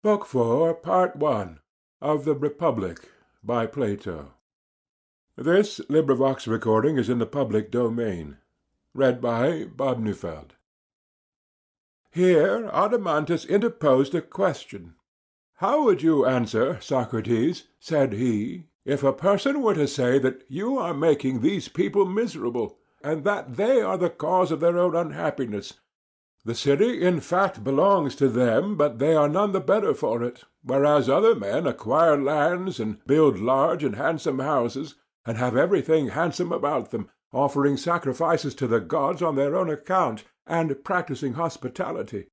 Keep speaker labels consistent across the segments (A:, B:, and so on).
A: Book 4, Part 1 of the Republic, by Plato. This recording is in the public domain. Read by Bob Neufeld. Here Adeimantus interposed a question. "How would you answer, Socrates," said he, "if a person were to say that you are making these people miserable, and that they are the cause of their own unhappiness? The city, in fact, belongs to them, but they are none the better for it, whereas other men acquire lands, and build large and handsome houses, and have everything handsome about them, offering sacrifices to the gods on their own account, and practising hospitality.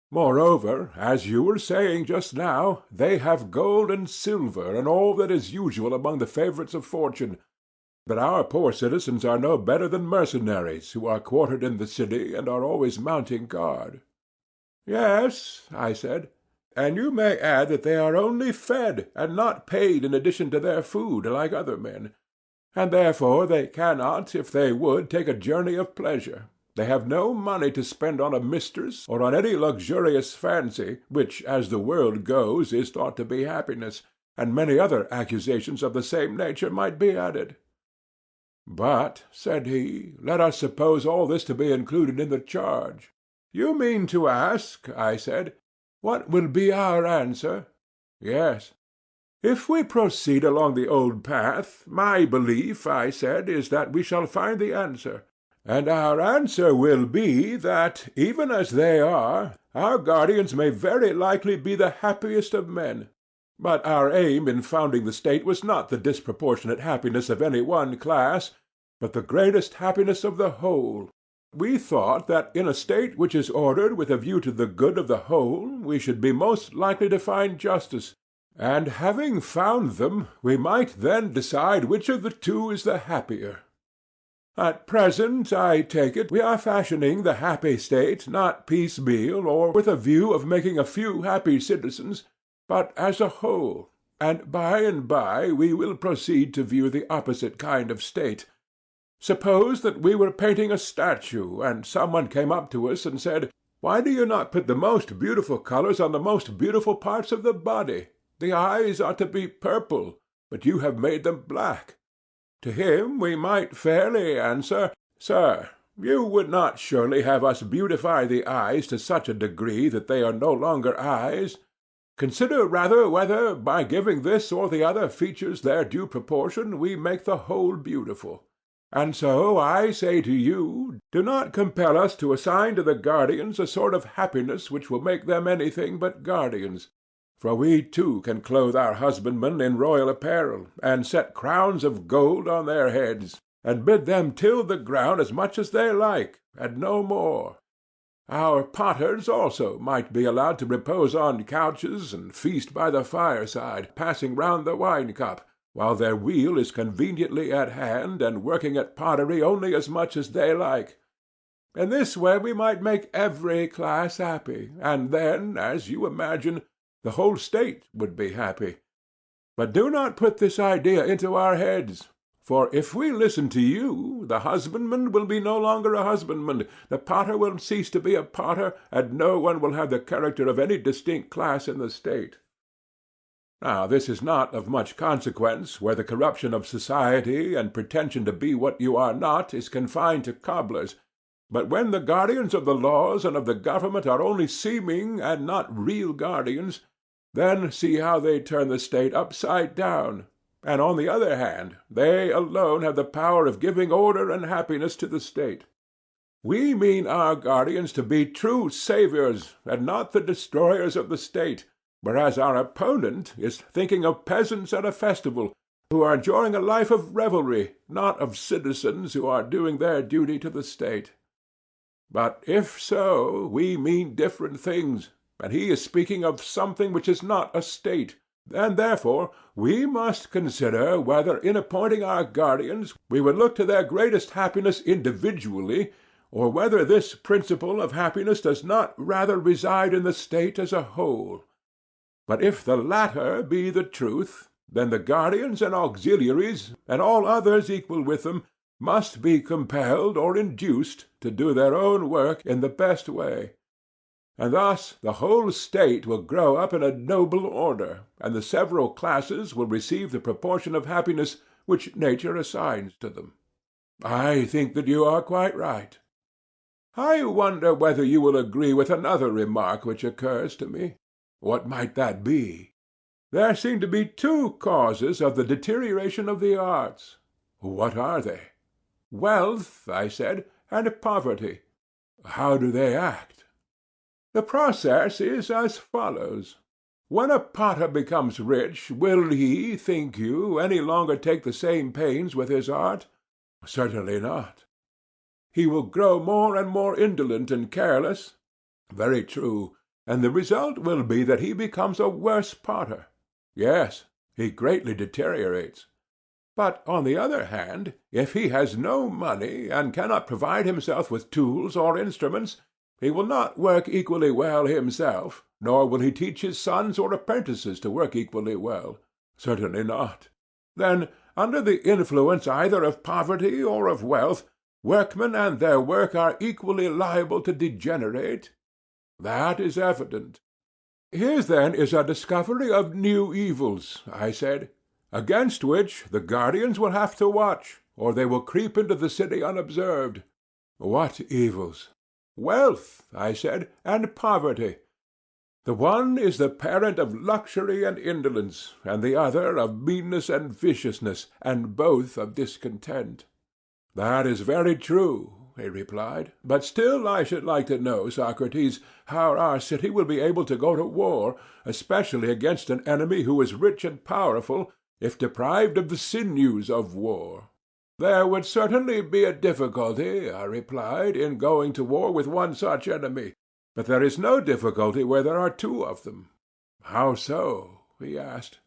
A: Moreover, as you were saying just now, they have gold and silver, and all that is usual among the favourites of fortune. But our poor citizens are no better than mercenaries, who are quartered in the city, and are always mounting guard." "Yes," I said, "and you may add that they are only fed, and not paid in addition to their food, like other men. And therefore they cannot, if they would, take a journey of pleasure. They have no money to spend on a mistress, or on any luxurious fancy, which, as the world goes, is thought to be happiness, and many other accusations of the same nature might be added." "But," said he, "let us suppose all this to be included in the charge." "You mean to ask," I said, "what will be our answer?" "Yes." "If we proceed along the old path, my belief," I said, "is that we shall find the answer. And our answer will be that, even as they are, our guardians may very likely be the happiest of men. But our aim in founding the state was not the disproportionate happiness of any one class, but the greatest happiness of the whole. We thought that in a state which is ordered with a view to the good of the whole, we should be most likely to find justice, and having found them, we might then decide which of the two is the happier. At present, I take it, we are fashioning the happy state not piecemeal, or with a view of making a few happy citizens, but as a whole, and by we will proceed to view the opposite kind of state. Suppose that we were painting a statue, and someone came up to us and said, 'Why do you not put the most beautiful colors on the most beautiful parts of the body? The eyes ought to be purple, but you have made them black.' To him we might fairly answer, 'Sir, you would not surely have us beautify the eyes to such a degree that they are no longer eyes? Consider rather whether, by giving this or the other features their due proportion, we make the whole beautiful. And so I say to you, do not compel us to assign to the guardians a sort of happiness which will make them anything but guardians. For we too can clothe our husbandmen in royal apparel, and set crowns of gold on their heads, and bid them till the ground as much as they like, and no more. Our potters also might be allowed to repose on couches, and feast by the fireside, passing round the wine-cup, while their wheel is conveniently at hand, and working at pottery only as much as they like. In this way we might make every class happy, and then, as you imagine, the whole state would be happy. But do not put this idea into our heads. For if we listen to you, the husbandman will be no longer a husbandman, the potter will cease to be a potter, and no one will have the character of any distinct class in the state. Now this is not of much consequence where the corruption of society and pretension to be what you are not is confined to cobblers, but when the guardians of the laws and of the government are only seeming and not real guardians, then see how they turn the state upside down. And on the other hand, they alone have the power of giving order and happiness to the state. We mean our guardians to be true saviours, and not the destroyers of the state, whereas our opponent is thinking of peasants at a festival, who are enjoying a life of revelry, not of citizens who are doing their duty to the state. But if so, we mean different things, and he is speaking of something which is not a state. And therefore we must consider whether in appointing our guardians we would look to their greatest happiness individually, or whether this principle of happiness does not rather reside in the state as a whole. But if the latter be the truth, then the guardians and auxiliaries, and all others equal with them, must be compelled or induced to do their own work in the best way. and thus the whole state will grow up in a noble order, and the several classes will receive the proportion of happiness which nature assigns to them. I think that you are quite right. I wonder whether you will agree with another remark which occurs to me. What might that be? There seem to be two causes of the deterioration of the arts. What are they? Wealth, I said, and poverty. How do they act? The process is as follows. When a potter becomes rich, will he, think you, any longer take the same pains with his art? Certainly not. He will grow more and more indolent and careless. Very true. And the result will be that he becomes a worse potter. Yes, he greatly deteriorates. But, on the other hand, if he has no money, and cannot provide himself with tools or instruments, he will not work equally well himself, nor will he teach his sons or apprentices to work equally well. Certainly not. Then, under the influence either of poverty or of wealth, workmen and their work are equally liable to degenerate? That is evident. Here then is a discovery of new evils, I said, against which the guardians will have to watch, or they will creep into the city unobserved. What evils? Wealth, I said, and poverty. The one is the parent of luxury and indolence, and the other of meanness and viciousness, and both of discontent. That is very true, he replied. But still I should like to know, Socrates, how our city will be able to go to war, especially against an enemy who is rich and powerful, if deprived of the sinews of war. There would certainly be a difficulty, I replied, in going to war with one such enemy, but there is no difficulty where there are two of them. How so? He asked.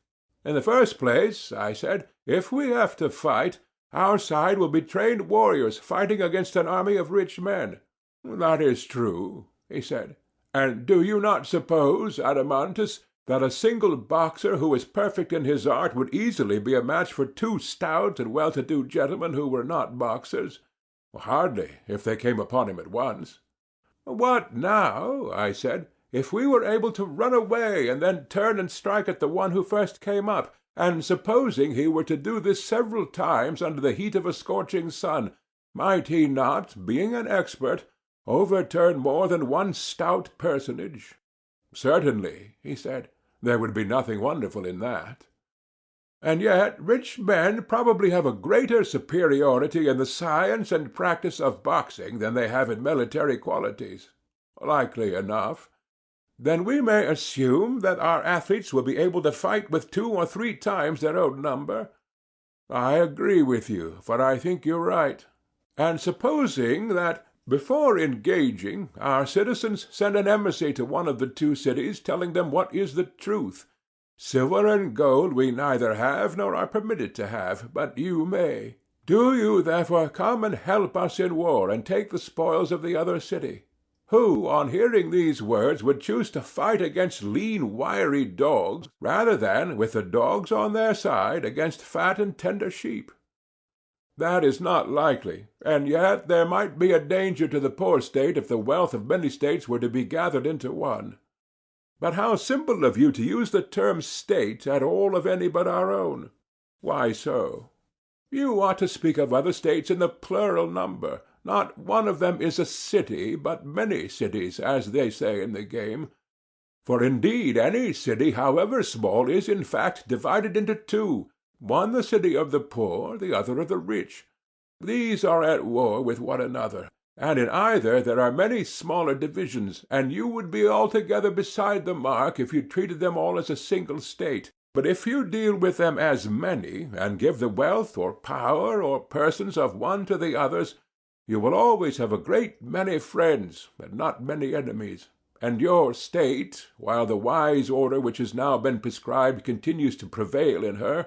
A: In the first place, I said, if we have to fight, our side will be trained warriors fighting against an army of rich men. That is true, he said. And do you not suppose, Adeimantus, that a single boxer who is perfect in his art would easily be a match for two stout and well-to-do gentlemen who were not boxers? Hardly, if they came upon him at once. What now, I said, if we were able to run away and then turn and strike at the one who first came up, and supposing he were to do this several times under the heat of a scorching sun, might he not, being an expert, overturn more than one stout personage? Certainly, he said. There would be nothing wonderful in that. And yet rich men probably have a greater superiority in the science and practice of boxing than they have in military qualities. Likely enough. Then we may assume that our athletes will be able to fight with 2 or 3 times their own number? I agree with you, for I think you're right. And supposing that, before engaging, our citizens send an embassy to one of the 2 cities telling them what is the truth. Silver and gold we neither have nor are permitted to have, but you may. Do you therefore come and help us in war, and take the spoils of the other city? Who, on hearing these words, would choose to fight against lean, wiry dogs, rather than, with the dogs on their side, against fat and tender sheep? That is not likely, and yet there might be a danger to the poor state if the wealth of many states were to be gathered into one. But how simple of you to use the term state at all of any but our own! Why so? You ought to speak of other states in the plural number. Not one of them is a city, but many cities, as they say in the game. For indeed any city, however small, is in fact divided into 2, one the city of the poor, the other of the rich. These are at war with one another, and in either there are many smaller divisions, and you would be altogether beside the mark if you treated them all as a single state. But if you deal with them as many, and give the wealth or power or persons of one to the others, you will always have a great many friends, and not many enemies. And your state, while the wise order which has now been prescribed continues to prevail in her,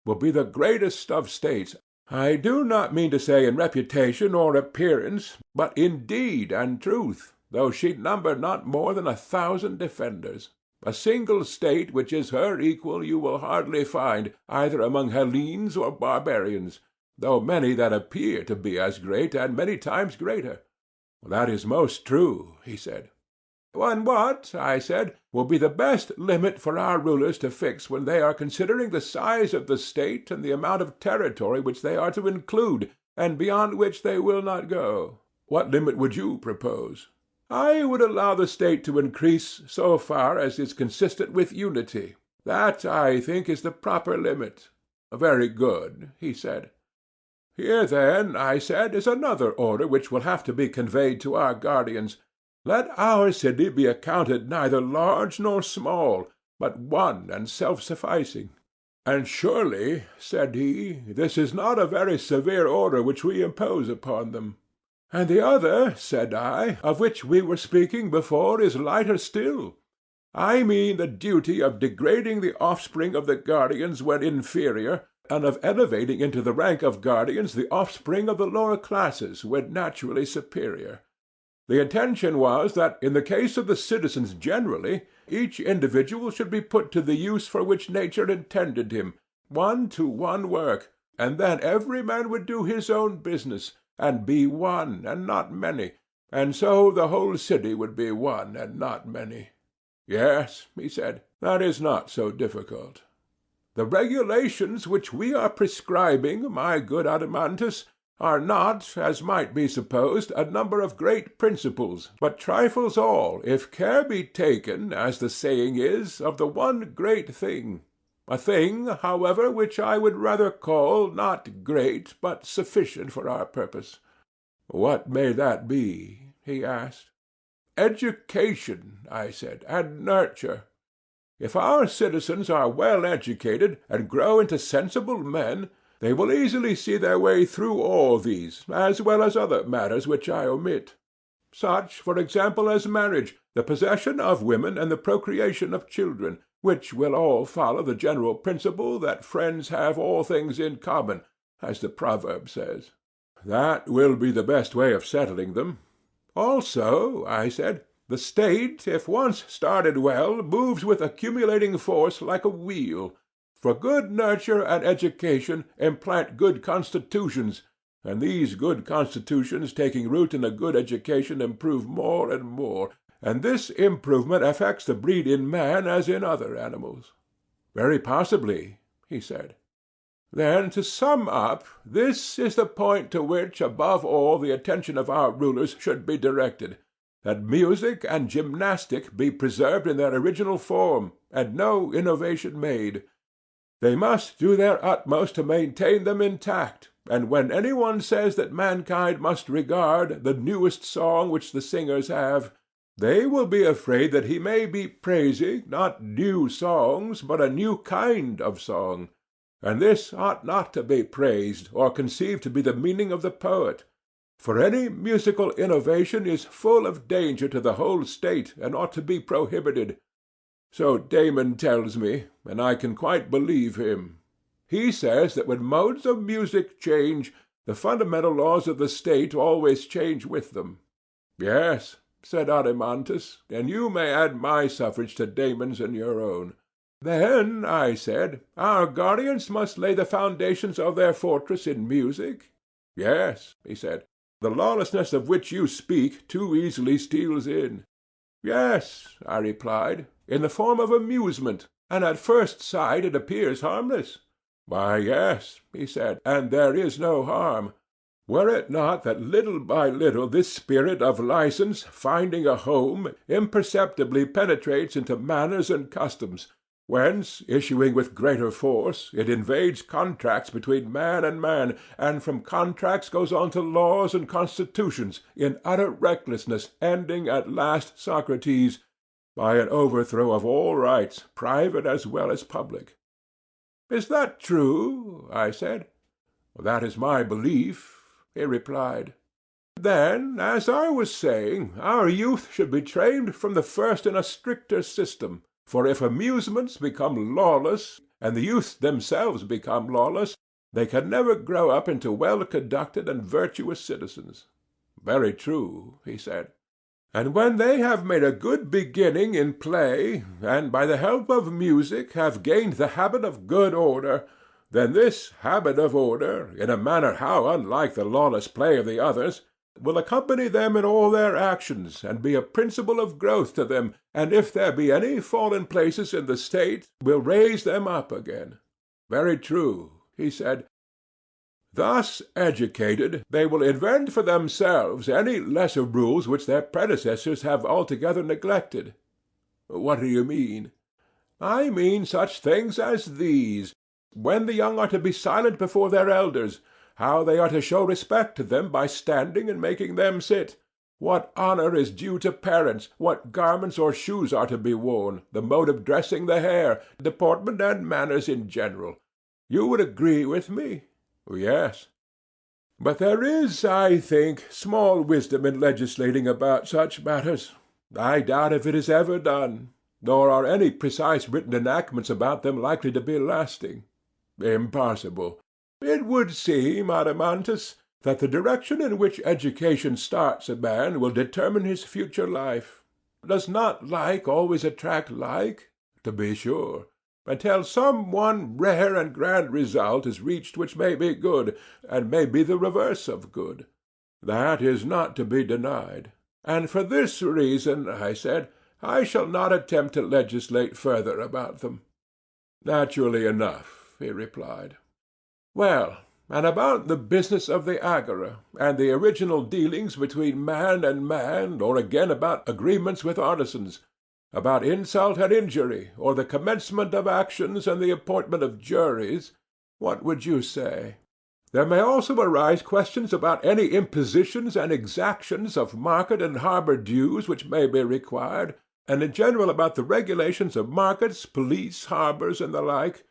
A: will be the greatest of states. I do not mean to say in reputation or appearance, but in deed and truth, though she number not more than 1,000 defenders. A single state which is her equal you will hardly find, either among Hellenes or barbarians, though many that appear to be as great and many times greater. That is most true, he said. And what, I said, will be the best limit for our rulers to fix when they are considering the size of the state and the amount of territory which they are to include, and beyond which they will not go? What limit would you propose? I would allow the state to increase so far as is consistent with unity. That, I think, is the proper limit. Very good, he said. Here, then, I said, is another order which will have to be conveyed to our guardians. Let our city be accounted neither large nor small, but one and self-sufficing. And surely, said he, this is not a very severe order which we impose upon them. And the other, said I, of which we were speaking before, is lighter still. I mean the duty of degrading the offspring of the guardians when inferior, and of elevating into the rank of guardians the offspring of the lower classes when naturally superior. The intention was that, in the case of the citizens generally, each individual should be put to the use for which nature intended him, one to one work, and then every man would do his own business, and be one and not many, and so the whole city would be one and not many. Yes, he said, that is not so difficult. The regulations which we are prescribing, my good Adeimantus, are not, as might be supposed, a number of great principles, but trifles all, if care be taken, as the saying is, of the one great thing. A thing, however, which I would rather call, not great, but sufficient for our purpose. What may that be? He asked. Education, I said, and nurture. If our citizens are well educated, and grow into sensible men, they will easily see their way through all these, as well as other matters which I omit. Such, for example, as marriage, the possession of women, and the procreation of children, which will all follow the general principle that friends have all things in common, as the proverb says. That will be the best way of settling them. Also, I said, the state, if once started well, moves with accumulating force like a wheel. For good nurture and education implant good constitutions, and these good constitutions taking root in a good education improve more and more, and this improvement affects the breed in man as in other animals. Very possibly, he said. Then, to sum up, this is the point to which, above all, the attention of our rulers should be directed, that music and gymnastic be preserved in their original form, and no innovation made. They must do their utmost to maintain them intact, and when any one says that mankind must regard the newest song which the singers have, they will be afraid that he may be praising, not new songs, but a new kind of song. And this ought not to be praised, or conceived to be the meaning of the poet. For any musical innovation is full of danger to the whole state, and ought to be prohibited. So Damon tells me, and I can quite believe him. He says that when modes of music change, the fundamental laws of the state always change with them. Yes, said Adeimantus, and you may add my suffrage to Damon's and your own. Then, I said, our guardians must lay the foundations of their fortress in music? Yes, he said. The lawlessness of which you speak too easily steals in. Yes, I replied, in the form of amusement, and at first sight it appears harmless. Why, yes, he said, and there is no harm. Were it not that little by little this spirit of license, finding a home, imperceptibly penetrates into manners and customs, whence, issuing with greater force, it invades contracts between man, and from contracts goes on to laws and constitutions, in utter recklessness, ending at last, Socrates, by an overthrow of all rights, private as well as public. Is that true? I said. That is my belief, he replied. Then, as I was saying, our youth should be trained from the first in a stricter system. For if amusements become lawless, and the youth themselves become lawless, they can never grow up into well-conducted and virtuous citizens. Very true, he said. And when they have made a good beginning in play, and by the help of music have gained the habit of good order, then this habit of order, in a manner how unlike the lawless play of the others, will accompany them in all their actions, and be a principle of growth to them, and if there be any fallen places in the state, will raise them up again. Very true, he said. Thus educated, they will invent for themselves any lesser rules which their predecessors have altogether neglected. What do you mean? I mean such things as these: when the young are to be silent before their elders, how they are to show respect to them by standing and making them sit, what honor is due to parents, what garments or shoes are to be worn, the mode of dressing the hair, deportment and manners in general. You would agree with me? Yes. But there is, I think, small wisdom in legislating about such matters. I doubt if it is ever done, nor are any precise written enactments about them likely to be lasting. Impossible. It would seem, Adeimantus, that the direction in which education starts a man will determine his future life. Does not like always attract like? To be sure. Until some one rare and grand result is reached which may be good, and may be the reverse of good. That is not to be denied. And for this reason, I said, I shall not attempt to legislate further about them. Naturally enough, he replied. Well, and about the business of the agora, and the original dealings between man and man, or again about agreements with artisans, about insult and injury, or the commencement of actions and the appointment of juries, what would you say? There may also arise questions about any impositions and exactions of market and harbour dues which may be required, and in general about the regulations of markets, police, harbours, and the like.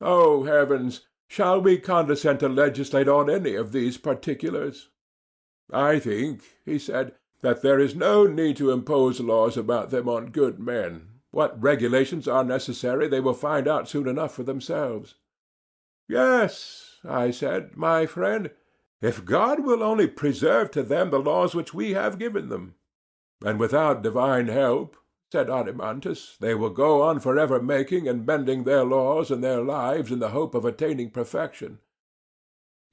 A: Oh, heavens! Shall we condescend to legislate on any of these particulars? I think, he said, that there is no need to impose laws about them on good men. What regulations are necessary they will find out soon enough for themselves. Yes, I said, my friend, if God will only preserve to them the laws which we have given them. And without divine help, said Adeimantus, they will go on forever making and bending their laws and their lives in the hope of attaining perfection.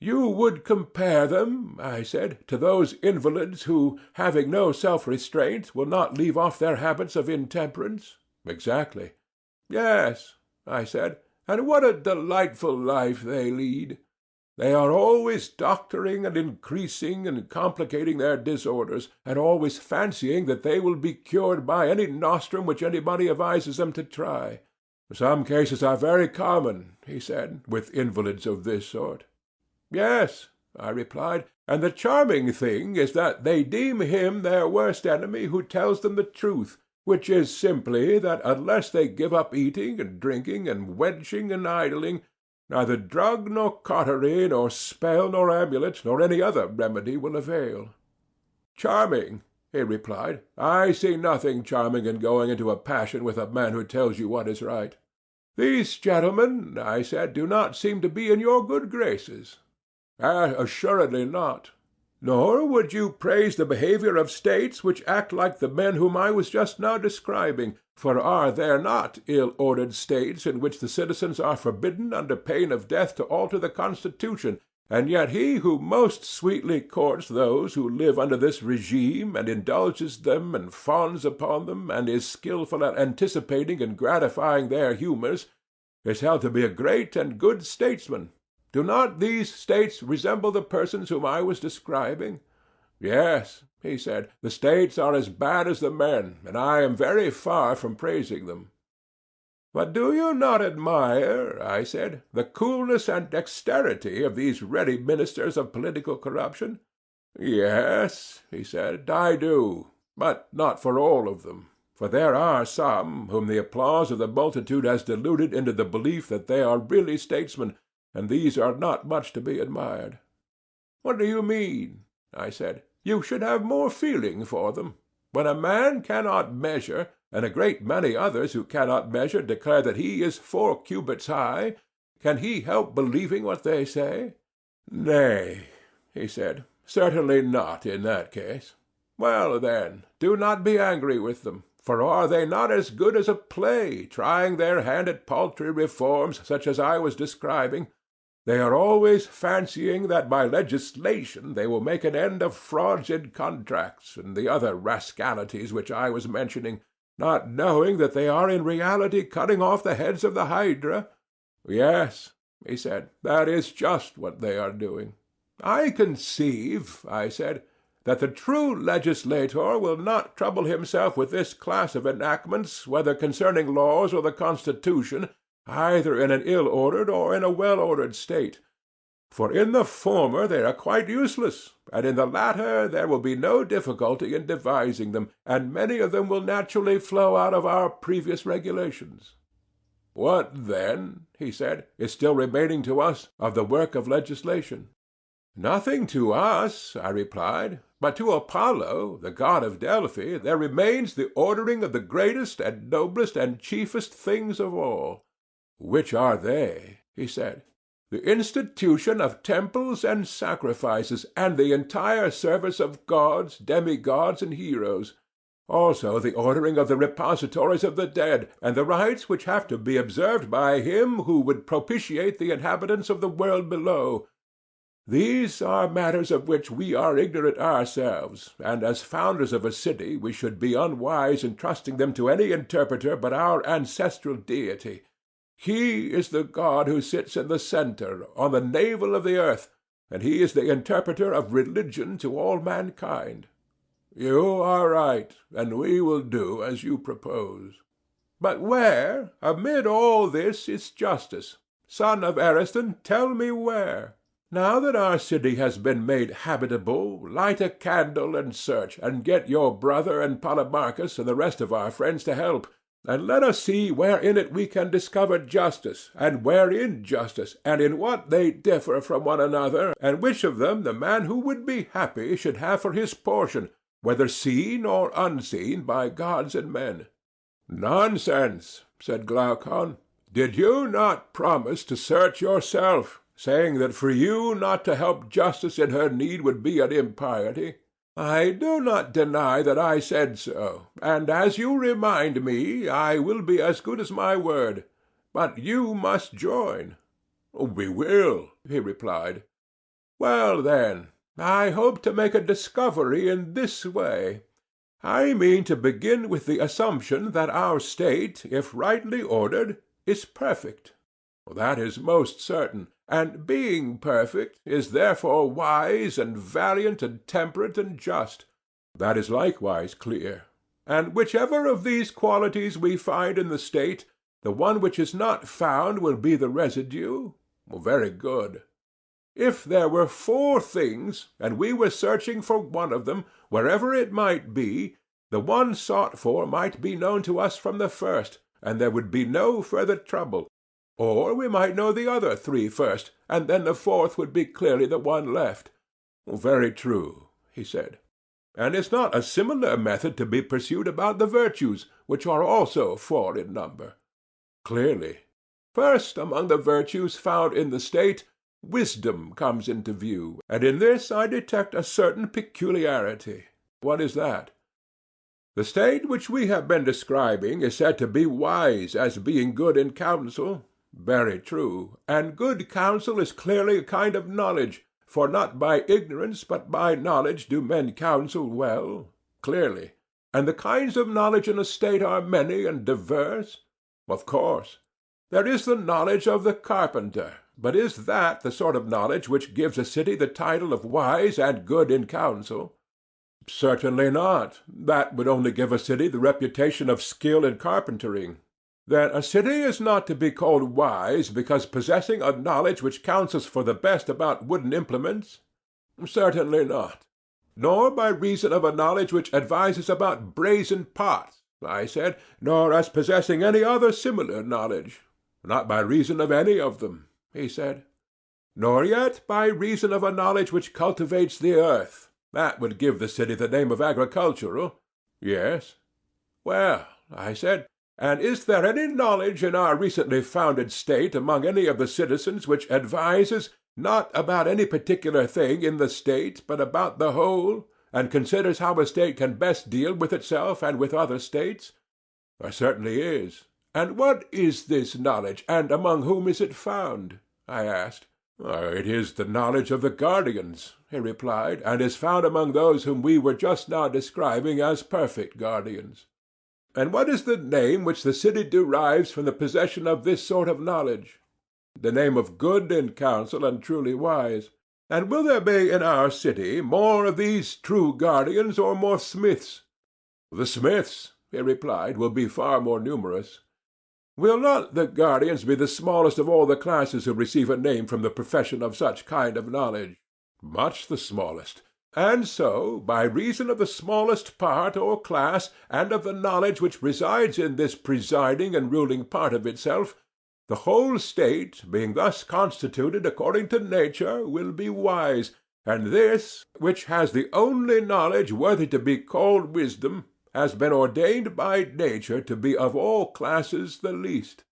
A: You would compare them, I said, to those invalids who, having no self-restraint, will not leave off their habits of intemperance? Exactly. Yes, I said, and what a delightful life they lead! They are always doctoring and increasing and complicating their disorders, and always fancying that they will be cured by any nostrum which anybody advises them to try. Some cases are very common, he said, with invalids of this sort. Yes, I replied, and the charming thing is that they deem him their worst enemy who tells them the truth, which is simply that unless they give up eating and drinking and wenching and idling, neither drug nor cautery nor spell nor amulet nor any other remedy will avail. Charming, he replied. I see nothing charming in going into a passion with a man who tells you what is right. These gentlemen, I said, do not seem to be in your good graces. Assuredly not. Nor would you praise the behavior of states which act like the men whom I was just now describing, for are there not ill-ordered states in which the citizens are forbidden under pain of death to alter the constitution, and yet he who most sweetly courts those who live under this regime, and indulges them, and fawns upon them, and is skilful at anticipating and gratifying their humours, is held to be a great and good statesman? Do not these states resemble the persons whom I was describing? Yes, he said, the states are as bad as the men, and I am very far from praising them. But do you not admire, I said, the coolness and dexterity of these ready ministers of political corruption? Yes, he said, I do, but not for all of them. For there are some whom the applause of the multitude has deluded into the belief that they are really statesmen, and these are not much to be admired. What do you mean? I said. You should have more feeling for them. When a man cannot measure, and a great many others who cannot measure declare that he is 4 cubits high, can he help believing what they say? Nay, he said, certainly not in that case. Well, then, do not be angry with them, for are they not as good as a play, trying their hand at paltry reforms such as I was describing? They are always fancying that by legislation they will make an end of frauds in contracts and the other rascalities which I was mentioning, not knowing that they are in reality cutting off the heads of the Hydra. Yes, he said, that is just what they are doing. I conceive, I said, that the true legislator will not trouble himself with this class of enactments, whether concerning laws or the Constitution, either in an ill-ordered or in a well-ordered state. For in the former they are quite useless, and in the latter there will be no difficulty in devising them, and many of them will naturally flow out of our previous regulations. What, then, he said, is still remaining to us of the work of legislation? Nothing to us, I replied, but to Apollo, the god of Delphi, there remains the ordering of the greatest and noblest and chiefest things of all. Which are they? He said. The institution of temples and sacrifices, and the entire service of gods, demigods, and heroes. Also the ordering of the repositories of the dead, and the rites which have to be observed by him who would propitiate the inhabitants of the world below. These are matters of which we are ignorant ourselves, and as founders of a city we should be unwise in trusting them to any interpreter but our ancestral deity. He is the god who sits in the centre, on the navel of the earth, and he is the interpreter of religion to all mankind. You are right, and we will do as you propose. But where, amid all this, is justice? Son of Ariston, tell me where. Now that our city has been made habitable, light a candle and search, and get your brother and Polemarchus and the rest of our friends to help, and let us see where in it we can discover justice, and where injustice, and in what they differ from one another, and which of them the man who would be happy should have for his portion, whether seen or unseen by gods and men. Nonsense, said Glaucon. Did you not promise to search yourself, saying that for you not to help justice in her need would be an impiety? I do not deny that I said so, and as you remind me, I will be as good as my word. But you must join. We will, he replied. Well, then, I hope to make a discovery in this way. I mean to begin with the assumption that our state, if rightly ordered, is perfect. That is most certain, and being perfect, is therefore wise and valiant and temperate and just. That is likewise clear. And whichever of these qualities we find in the state, the one which is not found will be the residue. Very good. If there were 4 things, and we were searching for one of them, wherever it might be, the one sought for might be known to us from the first, and there would be no further trouble. Or we might know the other 3 first, and then the 4th would be clearly the one left. Very true, he said. And is not a similar method to be pursued about the virtues, which are also 4 in number? Clearly. First among the virtues found in the state, wisdom comes into view, and in this I detect a certain peculiarity. What is that? The state which we have been describing is said to be wise as being good in counsel. Very true. And good counsel is clearly a kind of knowledge, for not by ignorance but by knowledge do men counsel well. Clearly. And the kinds of knowledge in a state are many and diverse? Of course. There is the knowledge of the carpenter, but is that the sort of knowledge which gives a city the title of wise and good in counsel? Certainly not. That would only give a city the reputation of skill in carpentering. Then a city is not to be called wise because possessing a knowledge which counsels for the best about wooden implements? Certainly not. Nor by reason of a knowledge which advises about brazen pots, I said, nor as possessing any other similar knowledge. Not by reason of any of them, he said. Nor yet by reason of a knowledge which cultivates the earth. That would give the city the name of agricultural. Yes. Well, I said, and is there any knowledge in our recently founded state among any of the citizens which advises, not about any particular thing in the state, but about the whole, and considers how a state can best deal with itself and with other states? There certainly is. And what is this knowledge, and among whom is it found? I asked. It is the knowledge of the guardians, he replied, and is found among those whom we were just now describing as perfect guardians. And what is the name which the city derives from the possession of this sort of knowledge? The name of good in counsel and truly wise. And will there be in our city more of these true guardians or more smiths? The smiths, he replied, will be far more numerous. Will not the guardians be the smallest of all the classes who receive a name from the profession of such kind of knowledge? Much the smallest. And so, by reason of the smallest part or class, and of the knowledge which resides in this presiding and ruling part of itself, the whole state, being thus constituted according to nature, will be wise, and this, which has the only knowledge worthy to be called wisdom, has been ordained by nature to be of all classes the least.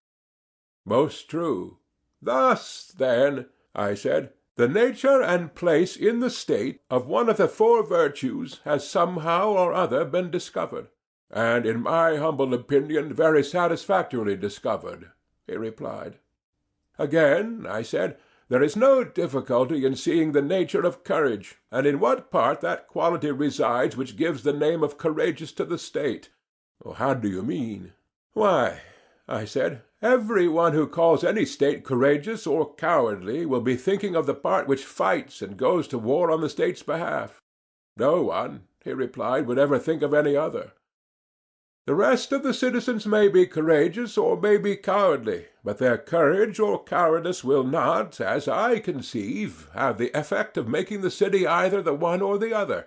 A: Most true. Thus, then, I said, the nature and place in the state of one of the four virtues has somehow or other been discovered, and in my humble opinion very satisfactorily discovered, he replied. Again, I said, there is no difficulty in seeing the nature of courage, and in what part that quality resides which gives the name of courageous to the state. How do you mean? Why, I said, every one who calls any state courageous or cowardly will be thinking of the part which fights and goes to war on the state's behalf. No one, he replied, would ever think of any other. The rest of the citizens may be courageous or may be cowardly, but their courage or cowardice will not, as I conceive, have the effect of making the city either the one or the other.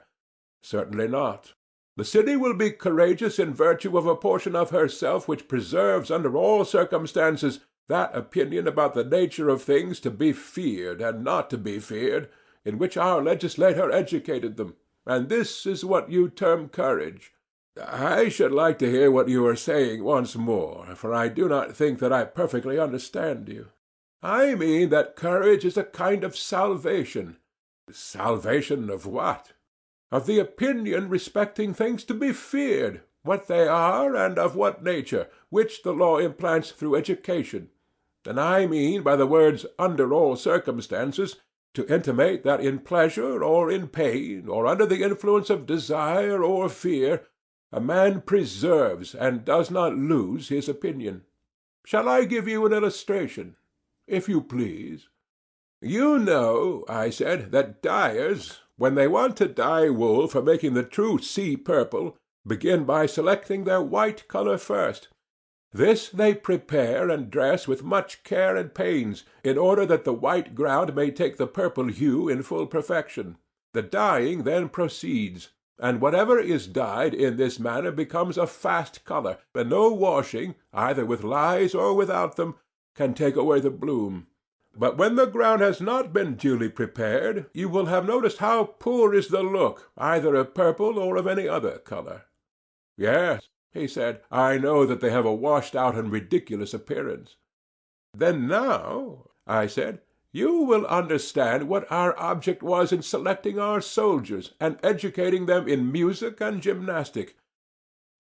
A: Certainly not. The city will be courageous in virtue of a portion of herself which preserves under all circumstances that opinion about the nature of things to be feared and not to be feared, in which our legislator educated them, and this is what you term courage. I should like to hear what you are saying once more, for I do not think that I perfectly understand you. I mean that courage is a kind of salvation. Salvation of what? Of the opinion respecting things to be feared, what they are and of what nature, which the law implants through education. And I mean by the words under all circumstances to intimate that in pleasure or in pain, or under the influence of desire or fear, a man preserves and does not lose his opinion. Shall I give you an illustration? If you please. You know, I said, that dyers, when they want to dye wool for making the true sea purple, begin by selecting their white color first. This they prepare and dress with much care and pains, in order that the white ground may take the purple hue in full perfection. The dyeing then proceeds, and whatever is dyed in this manner becomes a fast color, and no washing, either with lyes or without them, can take away the bloom. But when the ground has not been duly prepared, you will have noticed how poor is the look, either of purple or of any other color. Yes, he said, I know that they have a washed-out and ridiculous appearance. Then now, I said, you will understand what our object was in selecting our soldiers, and educating them in music and gymnastic.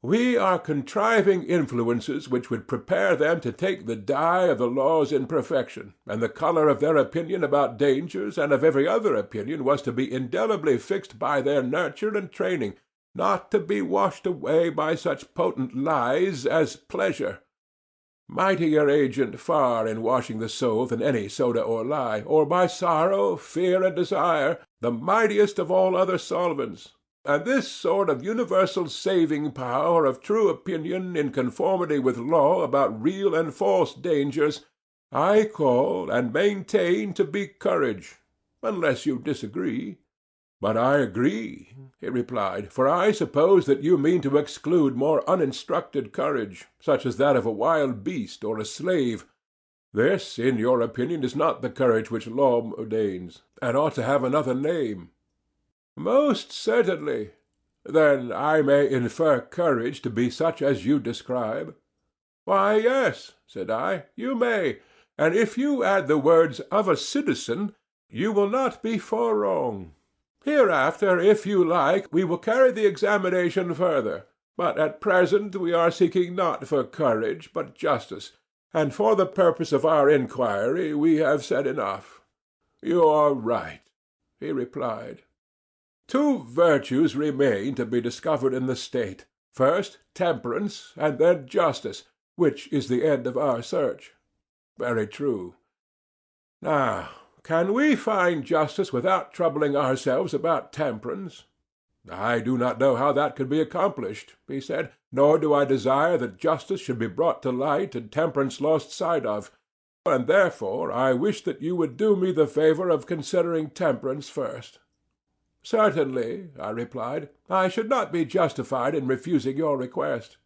A: We are contriving influences which would prepare them to take the dye of the laws in perfection, and the color of their opinion about dangers and of every other opinion was to be indelibly fixed by their nurture and training, not to be washed away by such potent lies as pleasure. Mightier agent far in washing the soul than any soda or lie, or by sorrow, fear, and desire, the mightiest of all other solvents. And this sort of universal saving power of true opinion in conformity with law about real and false dangers, I call and maintain to be courage, unless you disagree. But I agree, he replied, for I suppose that you mean to exclude more uninstructed courage, such as that of a wild beast or a slave. This, in your opinion, is not the courage which law ordains, and ought to have another name. Most certainly. Then I may infer courage to be such as you describe. Why, yes, said I, you may, and if you add the words of a citizen, you will not be far wrong. Hereafter, if you like, we will carry the examination further, but at present we are seeking not for courage, but justice, and for the purpose of our inquiry we have said enough. You are right, he replied. Two virtues remain to be discovered in the state. First, temperance, and then justice, which is the end of our search. Very true. Now, can we find justice without troubling ourselves about temperance? I do not know how that could be accomplished, he said, nor do I desire that justice should be brought to light and temperance lost sight of, and therefore I wish that you would do me the favour of considering temperance first. Certainly, I replied, I should not be justified in refusing your request.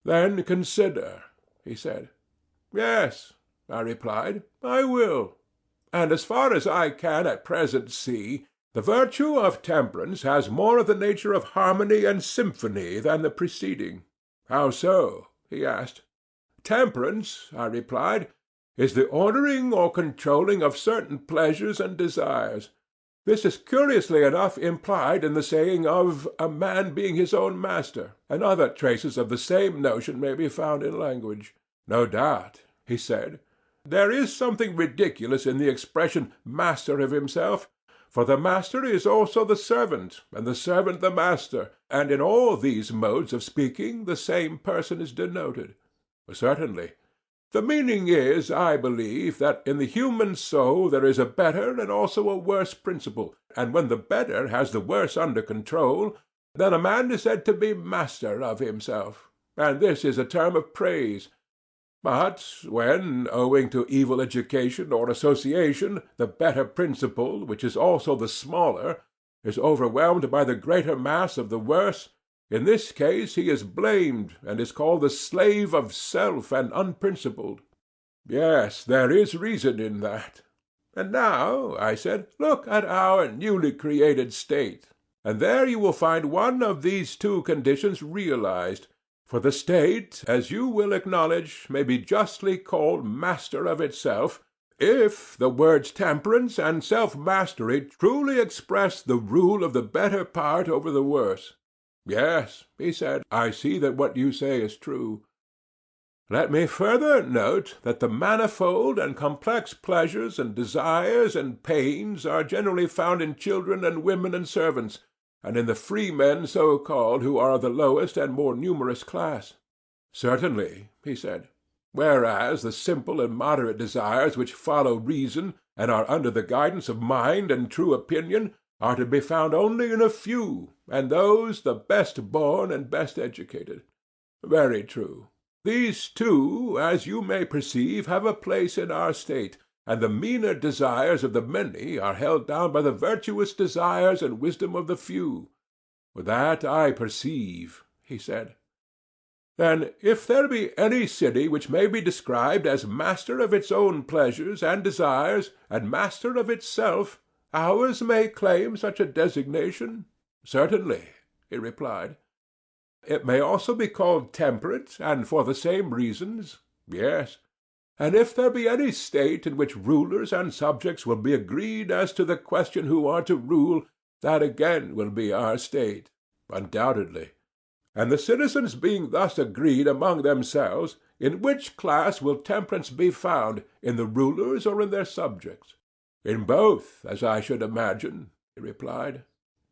A: Then consider, he said. Yes, I replied, I will. And as far as I can at present see, the virtue of temperance has more of the nature of harmony and symphony than the preceding. How so? He asked. Temperance, I replied, is the ordering or controlling of certain pleasures and desires. This is curiously enough implied in the saying of a man being his own master, and other traces of the same notion may be found in language. No doubt, he said. There is something ridiculous in the expression master of himself, for the master is also the servant, and the servant the master, and in all these modes of speaking the same person is denoted. Certainly. The meaning is, I believe, that in the human soul there is a better and also a worse principle, and when the better has the worse under control, then a man is said to be master of himself, and this is a term of praise. But when, owing to evil education or association, the better principle, which is also the smaller, is overwhelmed by the greater mass of the worse, in this case he is blamed, and is called the slave of self and unprincipled. Yes, there is reason in that. And now, I said, look at our newly created state, and there you will find one of these two conditions realized. For the state, as you will acknowledge, may be justly called master of itself, if the words temperance and self-mastery truly express the rule of the better part over the worse. Yes, he said, I see that what you say is true. Let me further note that the manifold and complex pleasures and desires and pains are generally found in children and women and servants, and in the freemen so-called, who are the lowest and more numerous class. Certainly, he said. Whereas the simple and moderate desires which follow reason, and are under the guidance of mind and true opinion, are to be found only in a few, and those the best born and best educated. Very true. These two, as you may perceive, have a place in our state, and the meaner desires of the many are held down by the virtuous desires and wisdom of the few. That I perceive, he said. Then, if there be any city which may be described as master of its own pleasures and desires, and master of itself, ours may claim such a designation? Certainly, he replied. It may also be called temperate, and for the same reasons? Yes. And if there be any state in which rulers and subjects will be agreed as to the question who are to rule, that again will be our state. Undoubtedly. And the citizens being thus agreed among themselves, in which class will temperance be found, in the rulers or in their subjects? In both, as I should imagine, he replied.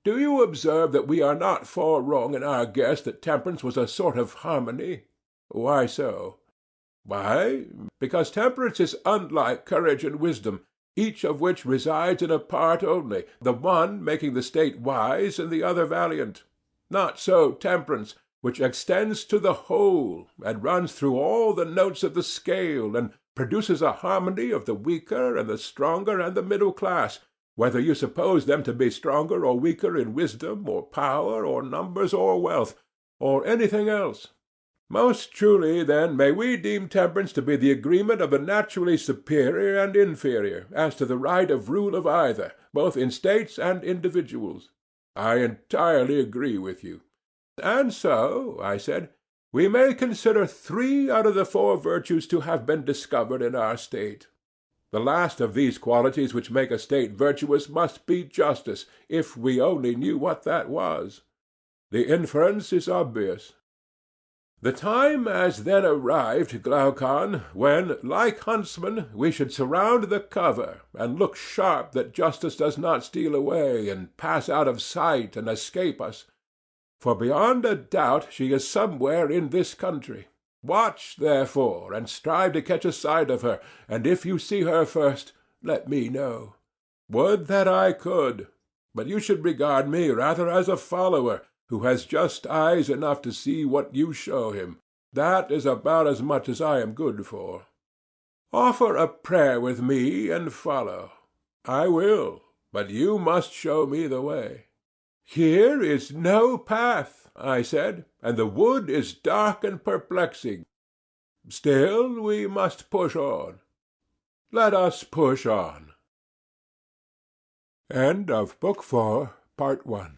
A: Do you observe that we are not far wrong in our guess that temperance was a sort of harmony? Why so? Why, because temperance is unlike courage and wisdom, each of which resides in a part only, the one making the state wise and the other valiant. Not so temperance, which extends to the whole, and runs through all the notes of the scale, and produces a harmony of the weaker and the stronger and the middle class, whether you suppose them to be stronger or weaker in wisdom or power or numbers or wealth, or anything else. Most truly, then, may we deem temperance to be the agreement of the naturally superior and inferior, as to the right of rule of either, both in states and individuals. I entirely agree with you. And so, I said, we may consider 3 out of the 4 virtues to have been discovered in our state. The last of these qualities which make a state virtuous must be justice, if we only knew what that was. The inference is obvious. The time has then arrived, Glaucon, when, like huntsmen, we should surround the cover, and look sharp that justice does not steal away, and pass out of sight and escape us. For beyond a doubt she is somewhere in this country. Watch, therefore, and strive to catch a sight of her, and if you see her first, let me know. Would that I could, but you should regard me rather as a follower, who has just eyes enough to see what you show him. That is about as much as I am good for. Offer a prayer with me and follow. I will, but you must show me the way. Here is no path, I said, and the wood is dark and perplexing. Still we must push on. Let us push on. End of Book 4, Part 1.